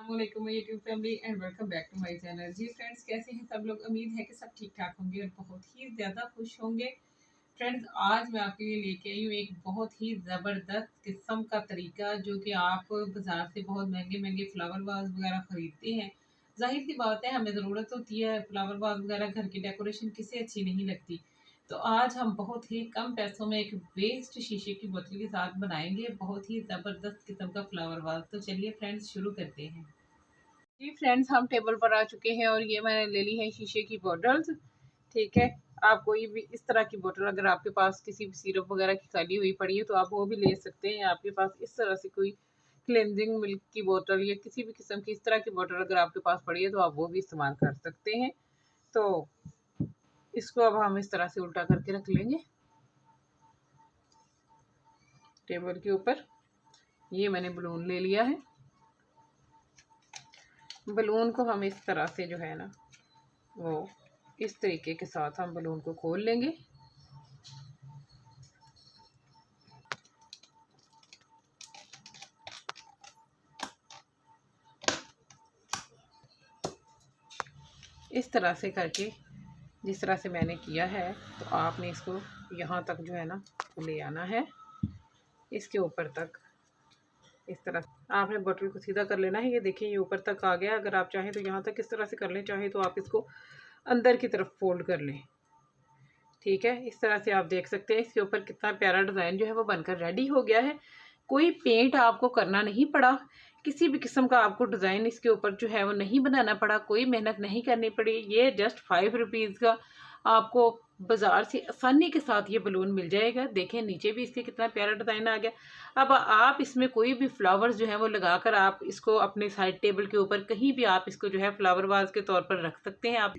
अस्सलामुअलैकुम YouTube family and welcome back to my channel. जी friends, कैसे हैं सब लोग? उम्मीद है कि सब ठीक ठाक होंगे और बहुत ही ज़्यादा खुश होंगे। फ्रेंड्स, आज मैं आपके लिए लेके आई हूँ एक बहुत ही ज़बरदस्त किस्म का तरीका, जो कि आप बाज़ार से बहुत महंगे महंगे फ्लावर वाज वगैरह ख़रीदते हैं। जाहिर सी बात है, हमें ज़रूरत होती है फ्लावर वाज वगैरह, घर की डेकोरेशन किसे अच्छी नहीं लगती। तो आज हम बहुत ही कम पैसों में एक वेस्ट शीशे की बोतल के साथ बनाएंगे बहुत ही ज़बरदस्त किस्म का फ्लावर वाज। तो चलिए फ्रेंड्स, शुरू करते हैं। जी फ्रेंड्स, हम टेबल पर आ चुके हैं और ये मैंने ले ली है शीशे की बॉटल्स। ठीक है, आप कोई भी इस तरह की बोतल, अगर आपके पास किसी भी सिरप वगैरह की खाली हुई पड़ी है तो आप वो भी ले सकते हैं। आपके पास इस तरह से कोई क्लेंजिंग मिल्क की बोतल या किसी भी किस्म की इस तरह की बोतल अगर आपके पास पड़ी है तो आप वो भी इस्तेमाल कर सकते हैं। तो इसको अब हम इस तरह से उल्टा करके रख लेंगे टेबल के ऊपर। ये मैंने बलून ले लिया है। बलून को हम इस तरह से जो है ना, वो इस तरीके के साथ हम बलून को खोल लेंगे। इस तरह से करके, जिस तरह से मैंने किया है, तो आपने इसको यहाँ तक जो है ना ले आना है, इसके ऊपर तक। इस तरह आपने बॉटल को सीधा कर लेना है। ये देखिए, ये ऊपर तक आ गया। अगर आप चाहें तो यहाँ तक इस तरह से कर लें, चाहे तो आप इसको अंदर की तरफ फोल्ड कर लें। ठीक है, इस तरह से आप देख सकते हैं इसके ऊपर कितना प्यारा डिज़ाइन जो है वो बनकर रेडी हो गया है। कोई पेंट आपको करना नहीं पड़ा, किसी भी किस्म का आपको डिज़ाइन इसके ऊपर जो है वो नहीं बनाना पड़ा, कोई मेहनत नहीं करनी पड़ी। ये जस्ट 5 रुपीज़ का आपको बाज़ार से आसानी के साथ ये बलून मिल जाएगा। देखें, नीचे भी इसके कितना प्यारा डिज़ाइन आ गया। अब आप इसमें कोई भी फ्लावर्स जो है वो लगाकर आप इसको अपने साइड टेबल के ऊपर कहीं भी आप इसको जो है फ्लावर वाज के तौर पर रख सकते हैं। आप,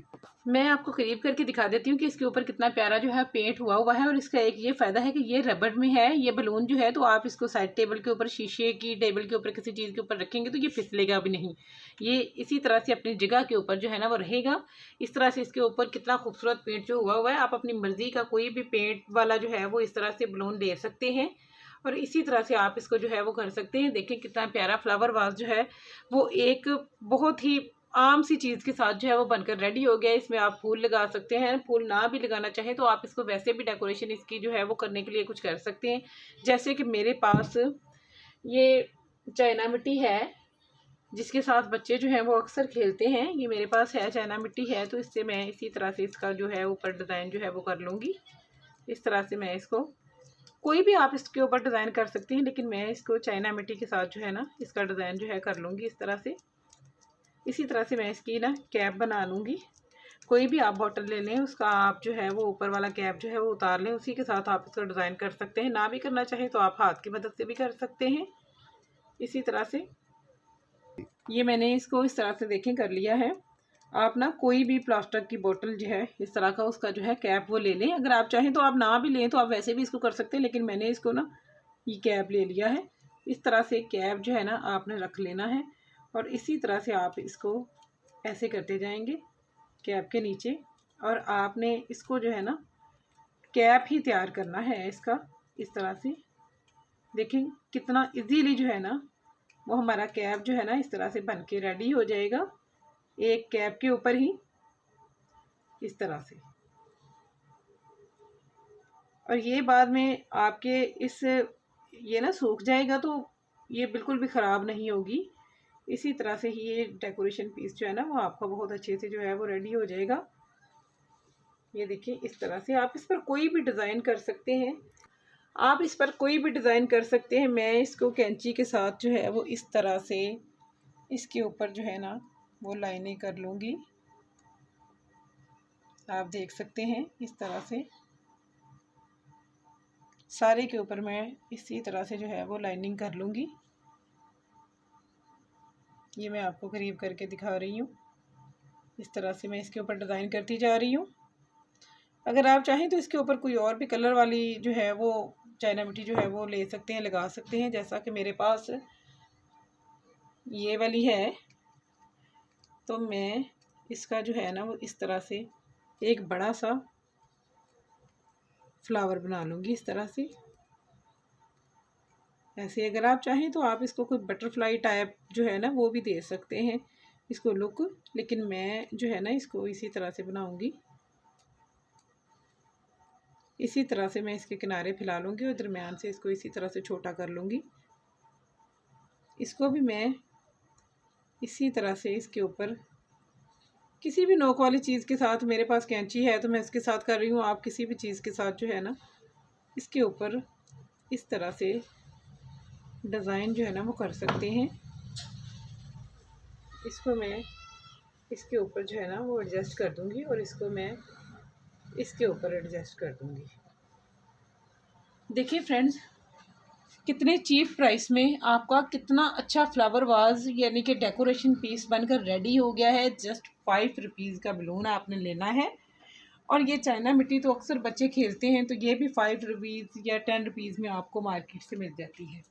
मैं आपको करीब करके दिखा देती हूँ कि इसके ऊपर कितना प्यारा जो है पेंट हुआ हुआ है। और इसका एक ये फ़ायदा है कि ये रबड़ में है ये बलून जो है, तो आप इसको साइड टेबल के ऊपर, शीशे की टेबल के ऊपर, किसी चीज़ के ऊपर रखेंगे तो ये फिसलेगा भी नहीं। ये इसी तरह से अपनी जगह के ऊपर जो है ना वो रहेगा। इस तरह से इसके ऊपर कितना खूबसूरत पेंट जो हुआ हुआ है। आप अपनी मर्ज़ी का कोई भी पेंट वाला जो है वो इस तरह से बलून ले सकते हैं और इसी तरह से आप इसको जो है वो कर सकते हैं। देखें कितना प्यारा फ्लावर वाज जो है वो एक बहुत ही आम सी चीज़ के साथ जो है वो बनकर रेडी हो गया है। इसमें आप फूल लगा सकते हैं, फूल ना भी लगाना चाहें तो आप इसको वैसे भी डेकोरेशन इसकी जो है वो करने के लिए कुछ कर सकते हैं। जैसे कि मेरे पास ये चाइना मिट्टी है जिसके साथ बच्चे जो हैं वो अक्सर खेलते हैं। ये मेरे पास है, चाइना मिट्टी है, तो इससे मैं इसी तरह से इसका जो है ऊपर डिज़ाइन जो है वो कर लूँगी। इस तरह से मैं इसको, कोई भी आप इसके ऊपर डिज़ाइन कर सकते हैं, लेकिन मैं इसको चाइना मिट्टी के साथ जो है ना इसका डिज़ाइन जो है कर लूँगी इस तरह से। इसी तरह से मैं इसकी ना कैप बना लूँगी। कोई भी आप बॉटल ले लें, उसका आप जो है वो ऊपर वाला कैप जो है वो उतार लें, उसी के साथ आप इसका डिज़ाइन कर सकते हैं। ना भी करना चाहें तो आप हाथ की मदद से भी कर सकते हैं। इसी तरह से ये मैंने इसको इस तरह से देखें कर लिया है। आप ना कोई भी प्लास्टिक की बोतल जो है इस तरह का, उसका जो है कैप वो ले लें। अगर आप चाहें तो आप ना भी लें तो आप वैसे भी इसको कर सकते हैं, लेकिन मैंने इसको ना ये कैप ले लिया है। इस तरह से कैप जो है ना आपने रख लेना है और इसी तरह से आप इसको ऐसे करते जाएंगे कैप के नीचे, और आपने इसको जो है ना कैप ही तैयार करना है इसका। इस तरह से देखें कितना इजीली जो है ना वो हमारा कैप जो है ना इस तरह से बन के रेडी हो जाएगा, एक कैप के ऊपर ही इस तरह से। और ये बाद में आपके इस, ये ना सूख जाएगा तो ये बिल्कुल भी ख़राब नहीं होगी। इसी तरह से ही ये डेकोरेशन पीस जो है ना वो आपका बहुत अच्छे से जो है वो रेडी हो जाएगा। ये देखिए, इस तरह से आप इस पर कोई भी डिज़ाइन कर सकते हैं। आप इस पर कोई भी डिज़ाइन कर सकते हैं। मैं इसको कैंची के साथ जो है वो इस तरह से इसके ऊपर जो है ना वो लाइनें कर लूँगी। आप देख सकते हैं इस तरह से सारे के ऊपर मैं इसी तरह से जो है वो लाइनिंग कर लूँगी। ये मैं आपको करीब करके दिखा रही हूँ। इस तरह से मैं इसके ऊपर डिज़ाइन करती जा रही हूँ। अगर आप चाहें तो इसके ऊपर कोई और भी कलर वाली जो है वो चाइना मिट्टी जो है वो ले सकते हैं, लगा सकते हैं, जैसा कि मेरे पास ये वाली है। तो मैं इसका जो है ना वो इस तरह से एक बड़ा सा फ्लावर बना लूँगी इस तरह से। ऐसे अगर आप चाहें तो आप इसको कोई बटरफ्लाई टाइप जो है ना वो भी दे सकते हैं इसको लुक, लेकिन मैं जो है ना इसको इसी तरह से बनाऊंगी। इसी तरह से मैं इसके किनारे फैला लूँगी और दरमियान से इसको इसी तरह से छोटा कर लूँगी। इसको भी मैं इसी तरह से इसके ऊपर किसी भी नोक वाली चीज़ के साथ, मेरे पास कैंची है तो मैं इसके साथ कर रही हूँ, आप किसी भी चीज़ के साथ जो है ना इसके ऊपर इस तरह से डिज़ाइन जो है ना वो कर सकते हैं। इसको मैं इसके ऊपर जो है ना वो एडजस्ट कर दूँगी और इसको मैं इसके ऊपर एडजस्ट कर दूँगी। देखिए फ्रेंड्स, कितने चीप प्राइस में आपका कितना अच्छा फ्लावर वाज यानी कि डेकोरेशन पीस बनकर रेडी हो गया है। जस्ट 5 रुपीज़ का बलून आपने लेना है और ये चाइना मिट्टी तो अक्सर बच्चे खेलते हैं, तो ये भी 5 रुपीज़ या 10 रुपीज़ में आपको मार्केट से मिल जाती है।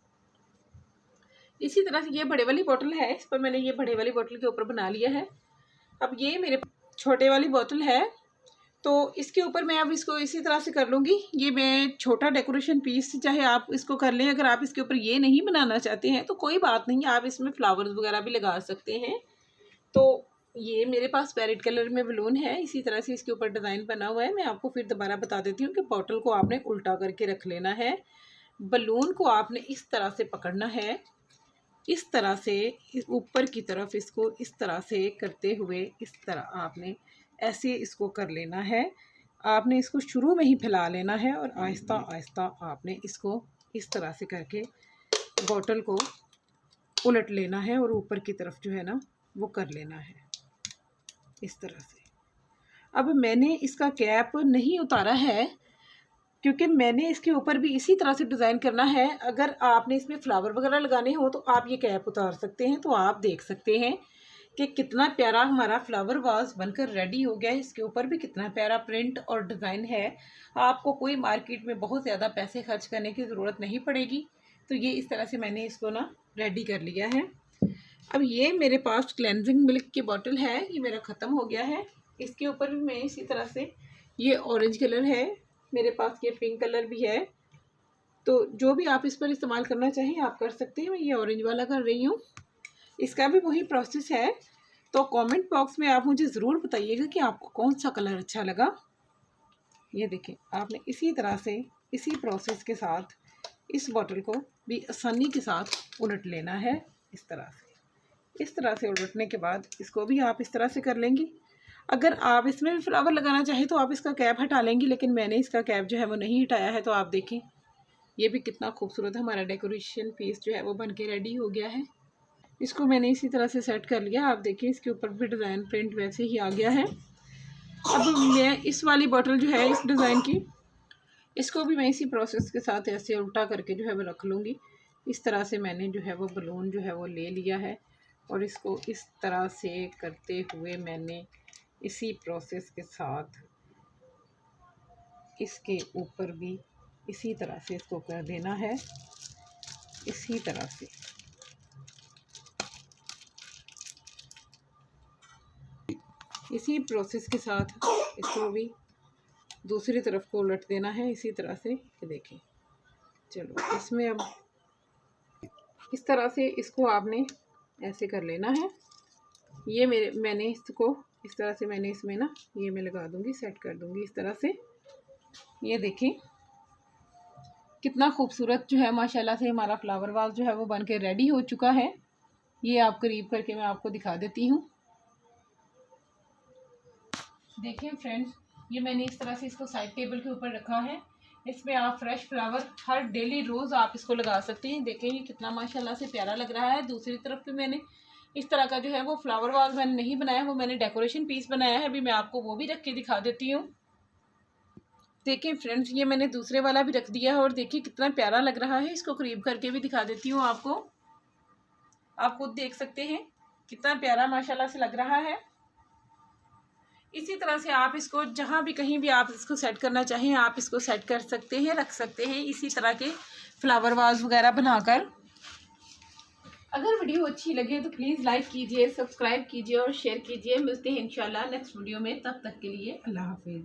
इसी तरह से ये बड़े वाली बोतल है, इस पर मैंने ये बड़े वाली बोतल के ऊपर बना लिया है। अब ये मेरे छोटे वाली बोतल है तो इसके ऊपर मैं अब इसको इसी तरह से कर लूँगी। ये मैं छोटा डेकोरेशन पीस चाहे आप इसको कर लें, अगर आप इसके ऊपर ये नहीं बनाना चाहते हैं तो कोई बात नहीं, आप इसमें फ्लावर्स वगैरह भी लगा सकते हैं। तो ये मेरे पास पैरेट कलर में बलून है, इसी तरह से इसके ऊपर डिज़ाइन बना हुआ है। मैं आपको फिर दोबारा बता देती हूँ कि बॉटल को आपने उल्टा करके रख लेना है, बलून को आपने इस तरह से पकड़ना है, इस तरह से ऊपर की तरफ इसको इस तरह से करते हुए इस तरह आपने ऐसे इसको कर लेना है। आपने इसको शुरू में ही फैला लेना है और आहिस्ता आहिस्ता आपने इसको इस तरह से करके बॉटल को उलट लेना है और ऊपर की तरफ जो है ना वो कर लेना है इस तरह से। अब मैंने इसका कैप नहीं उतारा है क्योंकि मैंने इसके ऊपर भी इसी तरह से डिज़ाइन करना है। अगर आपने इसमें फ्लावर वगैरह लगाने हो तो आप ये कैप उतार सकते हैं। तो आप देख सकते हैं कि कितना प्यारा हमारा फ्लावर वाज बनकर रेडी हो गया है। इसके ऊपर भी कितना प्यारा प्रिंट और डिज़ाइन है। आपको कोई मार्केट में बहुत ज़्यादा पैसे खर्च करने की ज़रूरत नहीं पड़ेगी। तो ये इस तरह से मैंने इसको ना रेडी कर लिया है। अब ये मेरे पास क्लेंजिंग मिल्क की बॉटल है, ये मेरा ख़त्म हो गया है। इसके ऊपर भी मैं इसी तरह से, ये ऑरेंज कलर है मेरे पास, ये पिंक कलर भी है, तो जो भी आप इस पर इस्तेमाल करना चाहें आप कर सकते हैं। मैं ये ऑरेंज वाला कर रही हूँ, इसका भी वही प्रोसेस है। तो कमेंट बॉक्स में आप मुझे ज़रूर बताइएगा कि आपको कौन सा कलर अच्छा लगा। ये देखें, आपने इसी तरह से इसी प्रोसेस के साथ इस बॉटल को भी आसानी के साथ उलट लेना है इस तरह से। इस तरह से उलटने के बाद इसको भी आप इस तरह से कर लेंगी। अगर आप इसमें भी फ्लावर लगाना चाहें तो आप इसका कैप हटा लेंगी, लेकिन मैंने इसका कैप जो है वो नहीं हटाया है। तो आप देखें ये भी कितना खूबसूरत हमारा डेकोरेशन पीस जो है वो बन के रेडी हो गया है। इसको मैंने इसी तरह से सेट कर लिया। आप देखिए इसके ऊपर भी डिज़ाइन प्रिंट वैसे ही आ गया है। अब मैं इस वाली बॉटल जो है इस डिज़ाइन की, इसको भी मैं इसी प्रोसेस के साथ ऐसे उल्टा करके जो है वो रख लूँगी। इस तरह से मैंने जो है वो बलून जो है वो ले लिया है और इसको इस तरह से करते हुए मैंने इसी प्रोसेस के साथ इसके ऊपर भी इसी तरह से इसको कर देना है। इसी तरह से इसी प्रोसेस के साथ इसको भी दूसरी तरफ को उलट देना है इसी तरह से। ये देखें, चलो इसमें अब इस तरह से इसको आपने ऐसे कर लेना है। ये मैंने इसको इस तरह से मैंने इसमें ना ये मैं लगा दूंगी, सेट कर दूंगी इस तरह से। ये देखें कितना खूबसूरत जो है माशाल्लाह से हमारा फ्लावर वाज जो है वो बन के रेडी हो चुका है। ये आप करीब करके मैं आपको दिखा देती हूँ। देखिए फ्रेंड्स, ये मैंने इस तरह से इसको साइड टेबल के ऊपर रखा है। इसमें आप फ्रेश फ्लावर हर डेली रोज़ आप इसको लगा सकते हैं। देखें ये कितना माशाल्लाह से प्यारा लग रहा है। दूसरी तरफ भी मैंने इस तरह का जो है वो फ्लावर वाज मैंने नहीं बनाया, वो मैंने डेकोरेशन पीस बनाया है। अभी मैं आपको वो भी रख के दिखा देती हूँ। देखिए फ्रेंड्स, ये मैंने दूसरे वाला भी रख दिया है और देखिए कितना प्यारा लग रहा है। इसको करीब करके भी दिखा देती हूँ आपको, आप खुद देख सकते हैं कितना प्यारा माशाल्लाह से लग रहा है। इसी तरह से आप इसको जहाँ भी कहीं भी आप इसको सेट करना चाहें आप इसको सेट कर सकते हैं, रख सकते हैं इसी तरह के फ्लावर वाज वगैरह बनाकर। अगर वीडियो अच्छी लगे तो प्लीज़ लाइक कीजिए, सब्सक्राइब कीजिए और शेयर कीजिए। मिलते हैं इंशाल्लाह नेक्स्ट वीडियो में, तब तक के लिए अल्लाह हाफिज़।